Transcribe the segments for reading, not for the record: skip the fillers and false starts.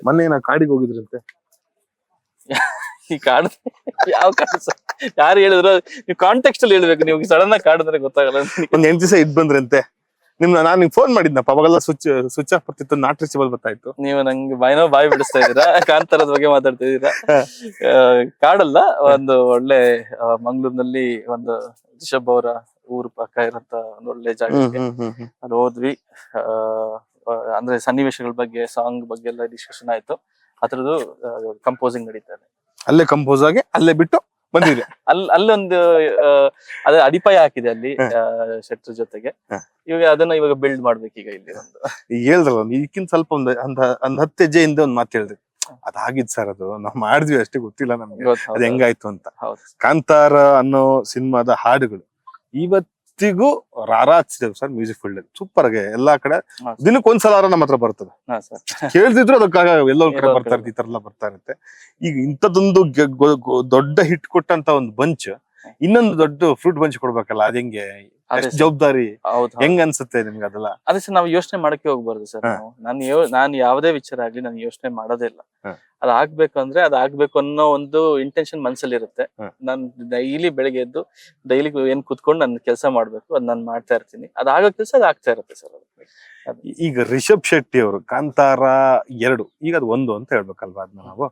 ಮೊನ್ನೆ ನಾ ಕಾಡಿಗೆ ಹೋಗಿದ್ರಂತೆ. ಈ ಕಾಡು ಯಾವ ಕಾಡು ಸರ್? ಯಾರು ಹೇಳಿದ್ರು? ನೀವು ಕಾಂಟೆಕ್ಸ್ಟ್ ಅಲ್ಲಿ ಹೇಳ್ಬೇಕು. ನೀವು ಸಡನ್ ಆಗಿ ಕಾಡು ಅಂದ್ರೆ ಗೊತ್ತಾಗಲ್ಲ. ಒಂದ್ 8 ದಿವಸ ಇದ್ ಬಂದ್ರಂತೆ. ನಾನು ನಿಮ್ಗೆ ಫೋನ್ ಮಾಡಿದ್ನಪ್ಪ, ಅವಾಗೆಲ್ಲ ಸ್ವಿಚ್ ಆಫ್ ಬರ್ತಿತ್ತು, ನಾಟ್ ರೀಚಬಲ್ ಬರ್ತಾಯಿತ್ತು. ನೀವು ನಂಗೆ ಬಾಯಿ ಬಿಡಿಸ್ತಾ ಇದೀರಾ, ಕಾಂತಾರದ ಬಗ್ಗೆ ಮಾತಾಡ್ತಾ ಇದೀರಾ. ಕಾಡಲ್ಲ, ಒಂದು ಒಳ್ಳೆ ಮಂಗ್ಳೂರ್ನಲ್ಲಿ ಒಂದು ರಿಷಬ್ ಅವರ ಊರು ಪಕ್ಕ ಇರಂತ ಒಂದು ಒಳ್ಳೆ ಜಾಗಕ್ಕೆ ಅಲ್ಲಿ ಹೋದ್ವಿ. ಅಂದ್ರೆ ಸನ್ನಿವೇಶಗಳ ಬಗ್ಗೆ, ಸಾಂಗ್ ಬಗ್ಗೆ ಎಲ್ಲ ಡಿಸ್ಕಷನ್ ಆಯ್ತು. ಅದ್ರದ್ದು ಕಂಪೋಸಿಂಗ್ ನಡೀತಾ ಇದೆ. ಅಲ್ಲೇ ಕಂಪೋಸ್ ಆಗಿ ಅಲ್ಲೇ ಬಿಟ್ಟು ಬಂದಿದೆ. ಅಲ್ಲೊಂದು ಅದ ಅಡಿಪಾಯ ಹಾಕಿದೆ ಅಲ್ಲಿ ಶೆಟ್ರ್ ಜೊತೆಗೆ. ಇವಾಗ ಬಿಲ್ಡ್ ಮಾಡ್ಬೇಕು ಈಗ ಇಲ್ಲಿ ಒಂದು. ಈಗ ಹೇಳ್ದಲ್ಲ, ಈಗಿನ ಸ್ವಲ್ಪ ಒಂದ್ 10 ಹೆಜ್ಜೆಯಿಂದ ಒಂದ್ ಮಾತು ಹೇಳಿದ್ರಿ. ಅದಾಗಿದ್ ಸರ್, ಅದು ನಾವ್ ಮಾಡಿದ್ವಿ ಅಷ್ಟೇ, ಗೊತ್ತಿಲ್ಲ ನಮ್ಗೆ ಅದ್ ಹೆಂಗಾಯ್ತು ಅಂತ. ಕಾಂತಾರ ಅನ್ನೋ ಸಿನಿಮಾದ ಹಾಡುಗಳು ಇವತ್ತಿಗೂ ರಾರಾಜಿಸಿದೇವ್ ಸರ್. ಮ್ಯೂಸಿಕ್ ಫೀಲ್ಡ್ ಅಲ್ಲಿ ಸೂಪರ್ ಆಗಿ ಎಲ್ಲಾ ಕಡೆ ದಿನಕ್ಕೊಂದ್ಸಲ ನಮ್ಮ ಹತ್ರ ಬರ್ತದೆ. ಕೇಳ್ತಿದ್ರು ಅದಕ್ಕಾಗ ಎಲ್ಲೋ ಕಡೆ ಬರ್ತಾ ಇರುತ್ತೆ, ಈ ತರ ಎಲ್ಲ ಬರ್ತಾ ಇರುತ್ತೆ. ಈಗ ಇಂಥದ್ದೊಂದು ದೊಡ್ಡ ಹಿಟ್ ಕೊಟ್ಟಂತ ಒಂದು ಬಂಚ್ ಇನ್ನೊಂದು ದೊಡ್ಡ ಫ್ರೂಟ್ ಬಂಚ್ ಕೊಡ್ಬೇಕಲ್ಲ, ಅದ್ ಹೆಂಗೆ? ಜವಾಬ್ದಾರಿ ಹೆಂಗ್ ಅನ್ಸುತ್ತೆ ನಿಮ್ಗೆ ಅದೆಲ್ಲ? ಅದೇ ಸರ್, ನಾವು ಯೋಚನೆ ಮಾಡಕ್ಕೆ ಹೋಗ್ಬಾರ್ದು ಸರ್. ನಾನು ಯಾವುದೇ ವಿಚಾರ ಆಗ್ಲಿ ನಾನು ಯೋಚನೆ ಮಾಡೋದೇ ಇಲ್ಲ. ಅದಾಗ್ಬೇಕು ಅಂದ್ರೆ ಅದಾಗ್ಬೇಕು ಅನ್ನೋ ಒಂದು ಇಂಟೆನ್ಷನ್ ಮನ್ಸಲ್ಲಿ ಇರುತ್ತೆ. ನಾನು ಡೈಲಿ ಬೆಳಿಗ್ಗೆ ಎದ್ದು ಡೈಲಿ ಏನ್ ಕುತ್ಕೊಂಡು ನಾನು ಕೆಲಸ ಮಾಡ್ಬೇಕು, ಅದ್ ನಾನು ಮಾಡ್ತಾ ಇರ್ತೀನಿ. ಅದಾಗೋ ಕೆಲಸ ಅದಾಗ್ತಾ ಇರುತ್ತೆ ಸರ್. ಈಗ ರಿಷಬ್ ಶೆಟ್ಟಿ ಅವರು ಕಾಂತಾರ 2, ಈಗ ಅದು 1 ಅಂತ ಹೇಳ್ಬೇಕಲ್ವಾ ಅದ್ನ ನಾವು?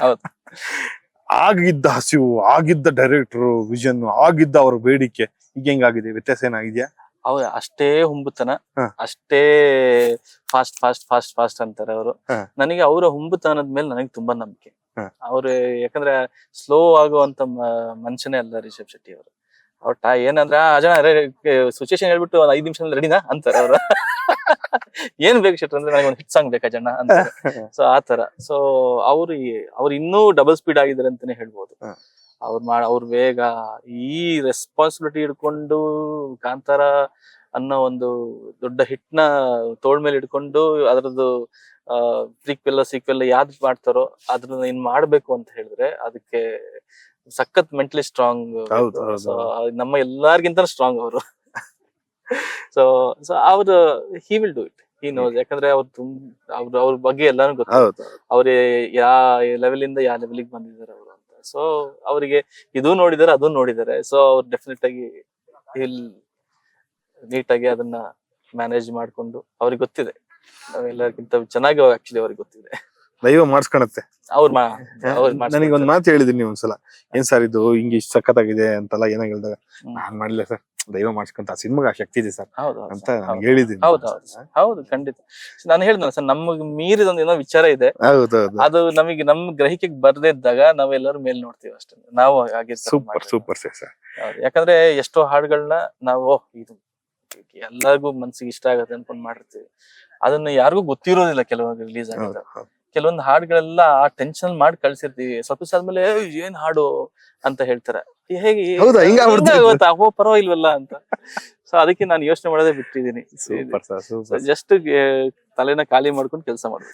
ಹೌದು. ಆಗಿದ್ದ ಹಸಿವು, ಆಗಿದ್ದ ಡೈರೆಕ್ಟರ್ ವಿಷನ್, ಆಗಿದ್ದ ಅವ್ರ ಬೇಡಿಕೆ ಈಗ ಹೆಂಗಾಗಿದೆ? ವ್ಯತ್ಯಾಸ ಏನಾಗಿದ್ಯಾ? ಹೌದು, ಅಷ್ಟೇ ಹುಂಬುತನ, ಅಷ್ಟೇ ಫಾಸ್ಟ್ ಫಾಸ್ಟ್ ಫಾಸ್ಟ್ ಫಾಸ್ಟ್ ಅಂತಾರೆ ಅವರು. ನನಗೆ ಅವರ ಹುಂಬುತನದ ಮೇಲೆ ನನಗೆ ತುಂಬಾ ನಂಬಿಕೆ. ಅವ್ರು ಯಾಕಂದ್ರೆ ಸ್ಲೋ ಆಗುವಂತ ಮನುಷ್ಯನೇ ಅಲ್ಲ ರಿಷಬ್ ಶೆಟ್ಟಿ ಅವರು. ಅವ್ರ ಏನಂದ್ರೆ ಅಜನ ಸಿಚುಯೇಷನ್ ಹೇಳ್ಬಿಟ್ಟು 5 ನಿಮಿಷದಲ್ಲಿ ರೆಡಿನಾ ಅಂತಾರೆ ಅವ್ರು. ಏನ್ ಬೇಕು ಶೆಟ್ಟಿ ಅಂದ್ರೆ ನನಗೆ ಒಂದು ಹಿಟ್ ಸಾಂಗ್ ಬೇಕಾ ಜನ ಅಂತ. ಸೊ ಆತರ. ಸೊ ಅವ್ರು ಇನ್ನೂ ಡಬಲ್ ಸ್ಪೀಡ್ ಆಗಿದ್ದಾರೆ ಅಂತಾನೆ ಹೇಳ್ಬೋದು. ಅವ್ರ ವೇಗ, ಈ ರೆಸ್ಪಾನ್ಸಿಬಿಲಿಟಿ ಹಿಡ್ಕೊಂಡು ಕಾಂತಾರ ಅನ್ನೋ ಒಂದು ದೊಡ್ಡ ಹಿಟ್ ನ ತೋಳ್ ಮೇಲೆ ಹಿಡ್ಕೊಂಡು ಅದ್ರದ್ದು ಸೀಕ್ವೆಲ್ ಯಾವ್ದು ಮಾಡ್ತಾರೋ ಅದ್ರನ್ನ ಇನ್ ಮಾಡ್ಬೇಕು ಅಂತ ಹೇಳಿದ್ರೆ ಅದಕ್ಕೆ ಸಖತ್ ಮೆಂಟಲಿ ಸ್ಟ್ರಾಂಗ್. ನಮ್ಮ ಎಲ್ಲಾರ್ಗಿಂತ ಸ್ಟ್ರಾಂಗ್ ಅವರು. ಸೊ ಅವ್ರು he will do it, he knows. ಯಾಕಂದ್ರೆ ಅವ್ರ ಬಗ್ಗೆ ಎಲ್ಲಾನು ಗೊತ್ತು. ಅವ್ರ ಯಾ ಲೆವೆಲ್ ಇಂದ ಯಾವ ಲೆವೆಲ್ಗೆ ಬಂದಿದ್ದಾರೆ ಅವರು ಅಂತ. ಸೊ ಅವರಿಗೆ ಇದು ನೋಡಿದಾರೆ, ಅದು ನೋಡಿದ್ದಾರೆ. ಸೊ ಅವ್ರು ಡೆಫಿನೆಟ್ ಆಗಿ ನೀಟಾಗಿ ಅದನ್ನ ಮ್ಯಾನೇಜ್ ಮಾಡ್ಕೊಂಡು, ಅವ್ರಿಗೆ ಗೊತ್ತಿದೆ ನಾವೆಲ್ಲರಿಗಿಂತ ಚೆನ್ನಾಗಿ ಆಕ್ಚುಲಿ ಅವ್ರಿಗೆ ಗೊತ್ತಿದೆ. ದೈವ ಮಾಡಿಸ್ಕೊಳತ್ತೆ. ನನಗೆ ಒಂದ್ ಮಾತು ಹೇಳಿದೀನಿ ಒಂದ್ಸಲ, ಏನ್ ಸರ್ ಇದು ಹಿಂಗೆ ಇಷ್ಟ ಸಖತ್ತಾಗಿದೆ ಅಂತೆಲ್ಲ ಏನಾಗ ಹೇಳಿದಾಗ, ನಾನ್ ಮಾಡ್ಲಿಲ್ಲ ಸರ್, ದೈವ ಮಾಡಿಸ್ಕೊಂತ ಆ ಸಿನಿಮಾಗ ಆ ಶಕ್ತಿ ಇದೆ ಸರ್ ಅಂತ ಹೇಳಿದೀನಿ. ಹೌದು, ಖಂಡಿತ. ನಾನು ಹೇಳಿದ್ನಲ್ಲ ಸರ್, ನಮಗೆ ಮೀರಿದೊಂದು ಏನೋ ವಿಚಾರ ಇದೆ. ಅದು ನಮಗೆ ನಮ್ ಗ್ರಹಿಕೆಗೆ ಬರ್ದೇ ಇದ್ದಾಗ ನಾವೆಲ್ಲರೂ ಮೇಲ್ ನೋಡ್ತೀವಿ ಅಷ್ಟೇ. ನಾವು ಹಾಗೆ ಸೂಪರ್ ಸರ್. ಯಾಕಂದ್ರೆ ಎಷ್ಟೋ ಹಾಡುಗಳನ್ನ ನಾವು ಇದು ಎಲ್ಲರಿಗೂ ಮನ್ಸಿಗೆ ಇಷ್ಟ ಆಗತ್ತೆ ಅನ್ಕೊಂಡ್ ಮಾಡಿರ್ತೀವಿ. ಅದನ್ನ ಯಾರಿಗೂ ಗೊತ್ತಿರೋದಿಲ್ಲ. ಕೆಲವೊಂದು ರಿಲೀಸ್ ಆಗಿದೆ, ಕೆಲವೊಂದು ಹಾಡುಗಳೆಲ್ಲ ಆ ಟೆನ್ಷನ್ ಮಾಡಿ ಕಳ್ಸಿರ್ತೀವಿ. ಸ್ವಲ್ಪ ದಿವಸ ಆದ್ಮೇಲೆ ಏನ್ ಹಾಡು ಅಂತ ಹೇಳ್ತಾರೆ. ಹೇಗೆ ಪರವಾಗಿಲ್ವಲ್ಲ ಅಂತ. ಸೊ ಅದಕ್ಕೆ ನಾನು ಯೋಚನೆ ಮಾಡೋದೇ ಬಿಟ್ಟಿದ್ದೀನಿ. ಜಸ್ಟ್ ತಲೆನ ಖಾಲಿ ಮಾಡ್ಕೊಂಡು ಕೆಲಸ ಮಾಡ್ಬೇಕು.